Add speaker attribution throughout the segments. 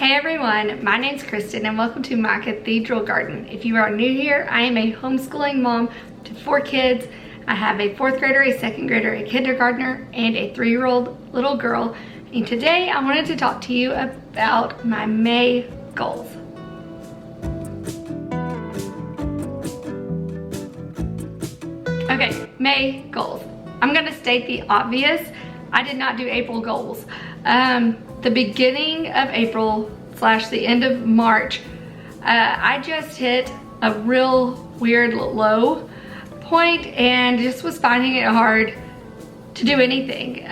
Speaker 1: Hey everyone, my name's Kristen and welcome to my Cathedral Garden. If you are new here, I am a homeschooling mom to 4 kids. I have a 4th grader, a 2nd grader, a kindergartner, and a 3-year-old little girl. And today I wanted to talk to you about my May goals. Okay, May goals. I'm gonna state the obvious. I did not do April goals. The beginning of April / the end of March, I just hit a real weird low point and just was finding it hard to do anything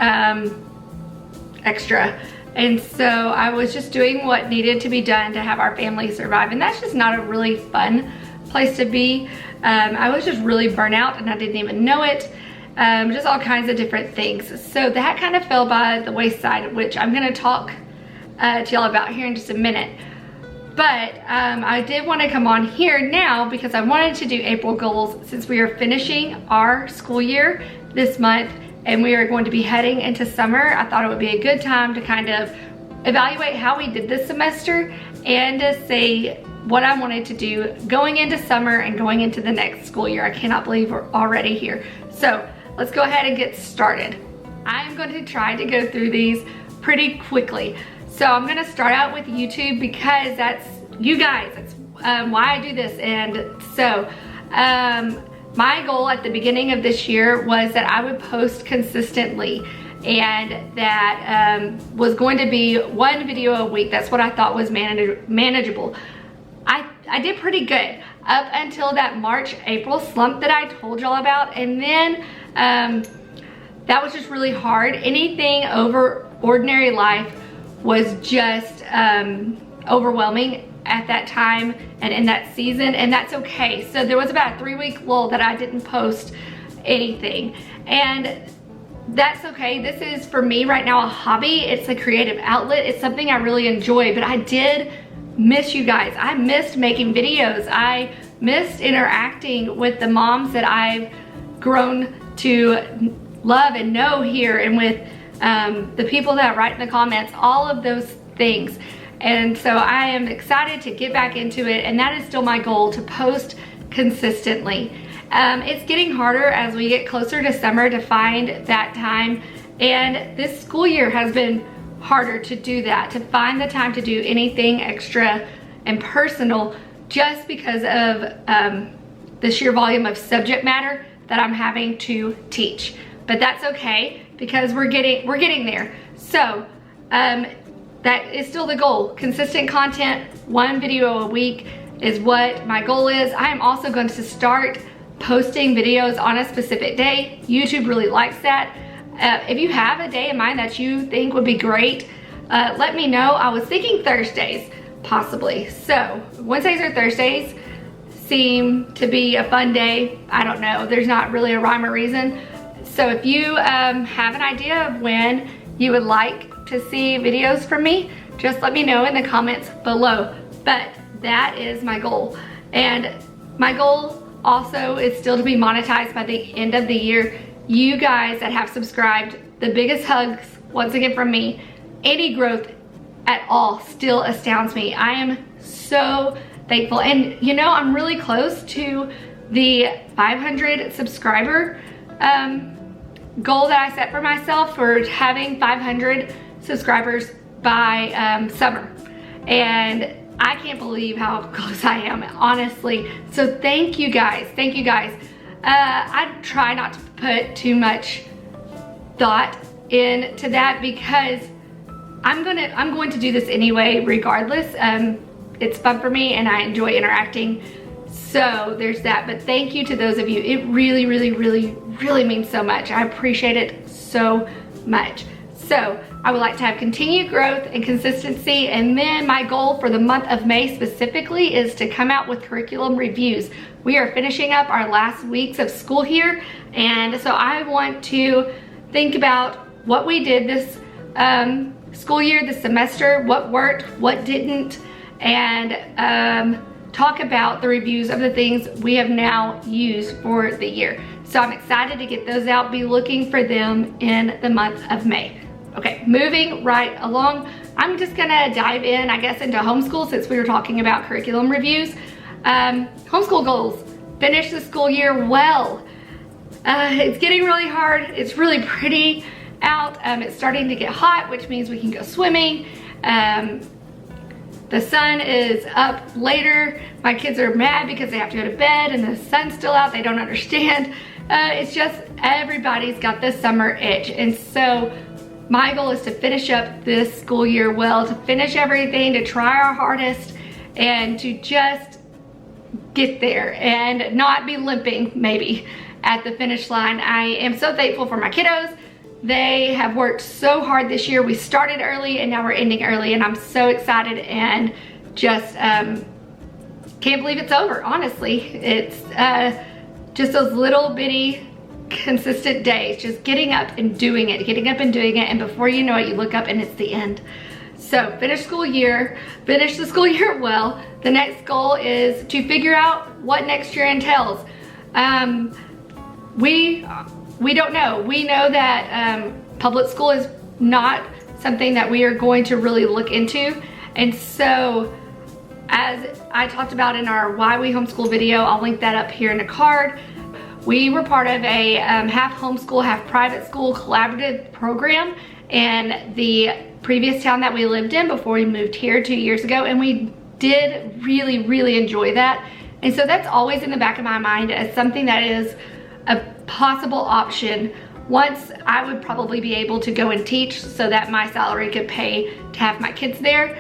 Speaker 1: extra. And so I was just doing what needed to be done to have our family survive. And that's just not a really fun place to be. I was just really burnt out and I didn't even know it. Just all kinds of different things. So that kind of fell by the wayside, which I'm gonna talk to y'all about here in just a minute. But I did want to come on here now because I wanted to do April goals since we are finishing our school year this month and we are going to be heading into summer. I thought it would be a good time to kind of evaluate how we did this semester and to say what I wanted to do going into summer and going into the next school year. I cannot believe we're already here. So let's go ahead and get started. I'm going to try to go through these pretty quickly. So I'm gonna start out with YouTube because that's you guys, that's why I do this. And so my goal at the beginning of this year was that I would post consistently and that was going to be 1 video a week. That's what I thought was manageable. I did pretty good up until that March-April slump that I told y'all about, and then that was just really hard. Anything over ordinary life was just overwhelming at that time and in that season, and that's okay. So there was about a 3-week lull that I didn't post anything, and that's okay. This is for me right now a hobby. It's a creative outlet. It's something I really enjoy, but I did miss you guys. I missed making videos. I missed interacting with the moms that I've grown to love and know here, and with the people that write in the comments, all of those things. And so I am excited to get back into it, and that is still my goal, to post consistently. It's getting harder as we get closer to summer to find that time, and this school year has been harder to do that, to find the time to do anything extra and personal, just because of the sheer volume of subject matter that I'm having to teach. But that's okay because we're getting there. So that is still the goal. Consistent content, 1 video a week is what my goal is. I am also going to start posting videos on a specific day. YouTube really likes that. If you have a day in mind that you think would be great, let me know. I was thinking Thursdays, possibly. So Wednesdays or Thursdays seem to be a fun day. I don't know, there's not really a rhyme or reason. So if you have an idea of when you would like to see videos from me, just let me know in the comments below. But that is my goal. And my goal also is still to be monetized by the end of the year. You guys that have subscribed, the biggest hugs once again from me. Any growth at all still astounds me. I am so thankful. And you know, I'm really close to the 500 subscriber goal that I set for myself, for having 500 subscribers by summer. And I can't believe how close I am, honestly. So thank you guys, thank you guys. I try not to put too much thought into that because I'm going to do this anyway regardless. It's fun for me and I enjoy interacting. So there's that, but thank you to those of you. It really, really, really, really means so much. I appreciate it so much. So I would like to have continued growth and consistency, and then my goal for the month of May specifically is to come out with curriculum reviews. We are finishing up our last weeks of school here, and so I want to think about what we did this school year, this semester, what worked, what didn't, and talk about the reviews of the things we have now used for the year. So I'm excited to get those out. Be looking for them in the month of May. Okay, moving right along. I'm just gonna dive in, I guess, into homeschool since we were talking about curriculum reviews. Homeschool goals. Finish the school year well. It's getting really hard. It's really pretty out. It's starting to get hot, which means we can go swimming. The sun is up later. My kids are mad because they have to go to bed and the sun's still out. They don't understand. It's just everybody's got this summer itch. And so my goal is to finish up this school year well, to finish everything, to try our hardest, and to just get there and not be limping maybe at the finish line. I am so thankful for my kiddos. They have worked so hard this year. We started early and now we're ending early, and I'm so excited and just can't believe it's over, honestly. It's just those little bitty consistent days, just getting up and doing it, and before you know it, you look up and it's the end. So finish the school year well. The next goal is to figure out what next year entails. We don't know. We know that public school is not something that we are going to really look into. And so, as I talked about in our Why We Homeschool video, I'll link that up here in a card. We were part of a half homeschool, half private school collaborative program in the previous town that we lived in before we moved here 2 years ago. And we did really, really enjoy that. And so that's always in the back of my mind as something that is a possible option once I would probably be able to go and teach so that my salary could pay to have my kids there.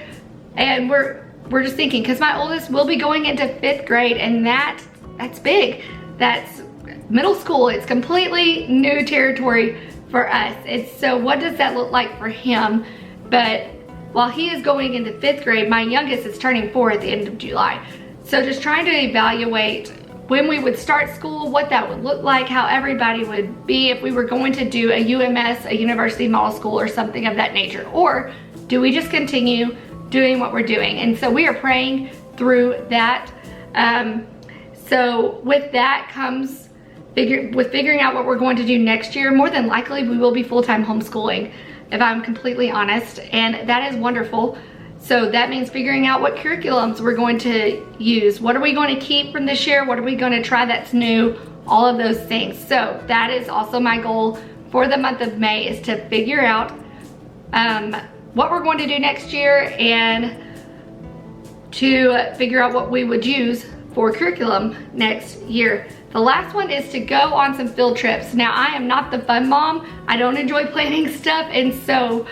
Speaker 1: And we're just thinking, because my oldest will be going into 5th grade, and that's big. That's middle school. It's completely new territory for us. It's so what does that look like for him? But while he is going into 5th grade, my youngest is turning 4 at the end of July. So just trying to evaluate when we would start school, what that would look like, how everybody would be, if we were going to do a UMS, a university model school, or something of that nature, or do we just continue doing what we're doing? And so we are praying through that. So with that comes figuring out what we're going to do next year. More than likely, we will be full-time homeschooling, if I'm completely honest, and that is wonderful. So that means figuring out what curriculums we're going to use. What are we going to keep from this year? What are we going to try that's new? All of those things. So that is also my goal for the month of May, is to figure out what we're going to do next year and to figure out what we would use for curriculum next year. The last one is to go on some field trips. Now, I am not the fun mom. I don't enjoy planning stuff, and so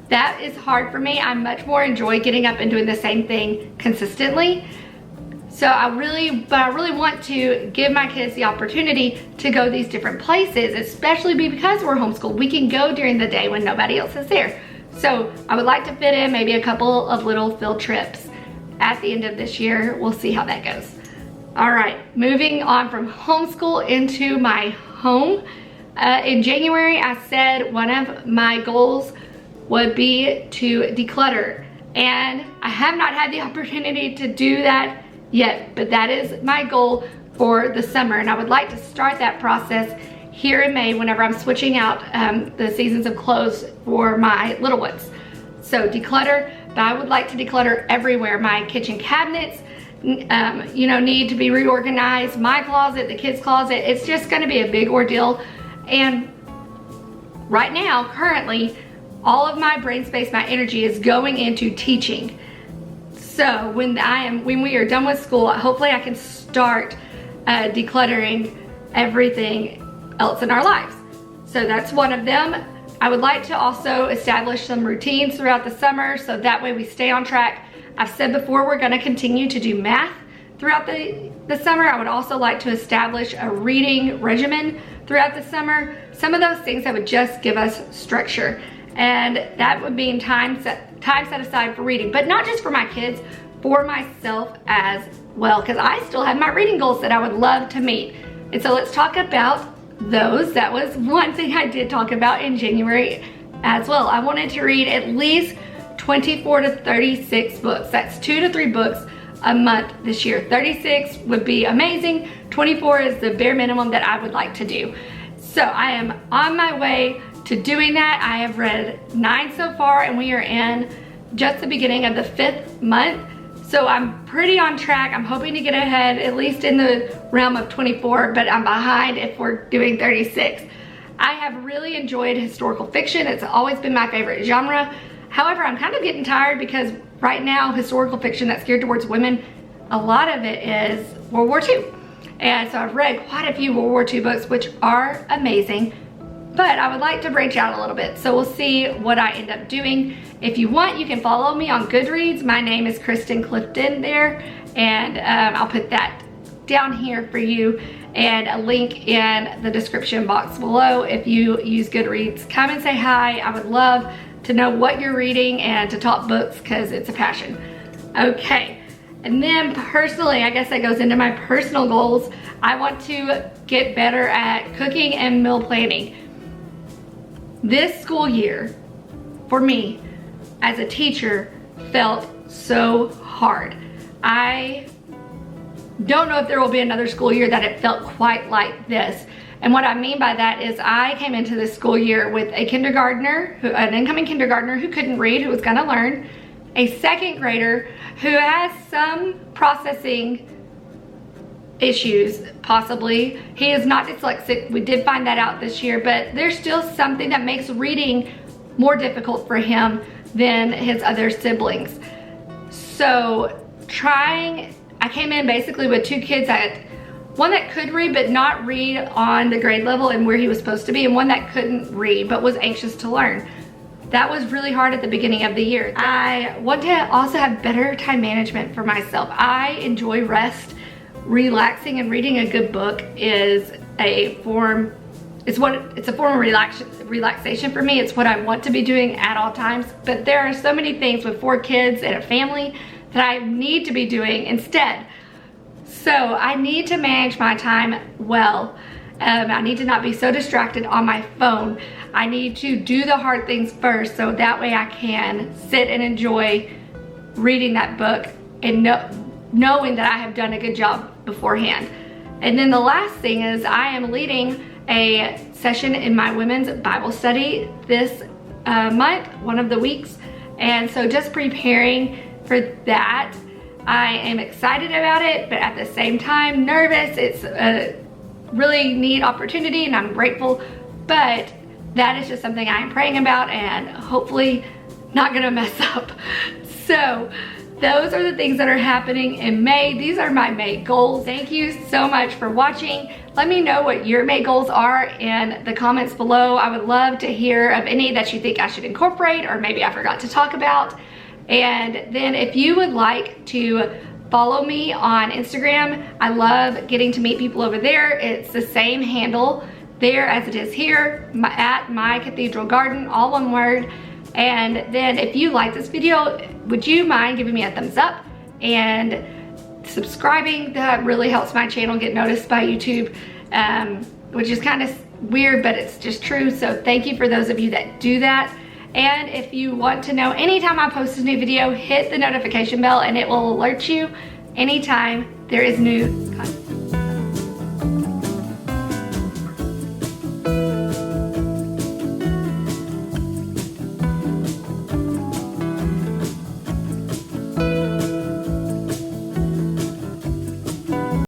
Speaker 1: that is hard for me. I much more enjoy getting up and doing the same thing consistently. So I really want to give my kids the opportunity to go these different places, especially because we're homeschooled. We can go during the day when nobody else is there. So I would like to fit in maybe a couple of little field trips at the end of this year. We'll see how that goes. All right, moving on from homeschool into my home. In January, I said one of my goals would be to declutter, and I have not had the opportunity to do that yet, but that is my goal for the summer, and I would like to start that process here in May whenever I'm switching out the seasons of clothes for my little ones. So declutter, but I would like to declutter everywhere. My kitchen cabinets need to be reorganized, my closet, the kids' closet. It's just gonna be a big ordeal, and right now, currently, all of my brain space, my energy is going into teaching. So when we are done with school, hopefully I can start decluttering everything else in our lives. So that's one of them. I would like to also establish some routines throughout the summer so that way we stay on track. I've said before we're gonna continue to do math throughout the summer. I would also like to establish a reading regimen throughout the summer. Some of those things that would just give us structure. And that would mean time set aside for reading, but not just for my kids, for myself as well, because I still have my reading goals that I would love to meet. And so let's talk about those. That was one thing I did talk about in January as well. I wanted to read at least 24 to 36 books. That's 2 to 3 books a month this year. 36 would be amazing. 24 is the bare minimum that I would like to do. So I am on my way to doing that. I have read 9 so far, and we are in just the beginning of the 5th month. So I'm pretty on track. I'm hoping to get ahead, at least in the realm of 24, but I'm behind if we're doing 36. I have really enjoyed historical fiction. It's always been my favorite genre. However, I'm kind of getting tired because right now, historical fiction that's geared towards women, a lot of it is World War II. And so I've read quite a few World War II books, which are amazing, but I would like to branch out a little bit. So we'll see what I end up doing. If you want, you can follow me on Goodreads. My name is Kristen Clifton there, and I'll put that down here for you, and a link in the description box below. If you use Goodreads, come and say hi. I would love to know what you're reading and to talk books because it's a passion. Okay, and then personally, I guess that goes into my personal goals. I want to get better at cooking and meal planning. This school year, for me, as a teacher, felt so hard. I don't know if there will be another school year that it felt quite like this. And what I mean by that is I came into this school year with a kindergartner, an incoming kindergartner who couldn't read, who was gonna learn, a 2nd grader who has some processing issues, possibly. He is not dyslexic. We did find that out this year, but there's still something that makes reading more difficult for him than his other siblings. So I came in basically with 2 kids, one that could read but not read on the grade level and where he was supposed to be, and one that couldn't read but was anxious to learn. That was really hard at the beginning of the year. I want to also have better time management for myself. I enjoy rest. Relaxing and reading a good book is a form of relaxation for me. It's what I want to be doing at all times. But there are so many things with 4 kids and a family that I need to be doing instead. So I need to manage my time well. I need to not be so distracted on my phone. I need to do the hard things first so that way I can sit and enjoy reading that book and knowing that I have done a good job beforehand. And then the last thing is I am leading a session in my women's Bible study this month, one of the weeks. And so just preparing for that. I am excited about it, but at the same time nervous. It's a really neat opportunity and I'm grateful, but that is just something I am praying about and hopefully not gonna mess up. So those are the things that are happening in May. These are my May goals. Thank you so much for watching. Let me know what your May goals are in the comments below. I would love to hear of any that you think I should incorporate or maybe I forgot to talk about. And then if you would like to follow me on Instagram, I love getting to meet people over there. It's the same handle there as it is here, at my Cathedral Garden, all one word. And then if you like this video, would you mind giving me a thumbs up and subscribing? That really helps my channel get noticed by YouTube, which is kind of weird, but it's just true. So thank you for those of you that do that. And if you want to know anytime I post a new video, hit the notification bell and it will alert you anytime there is new content.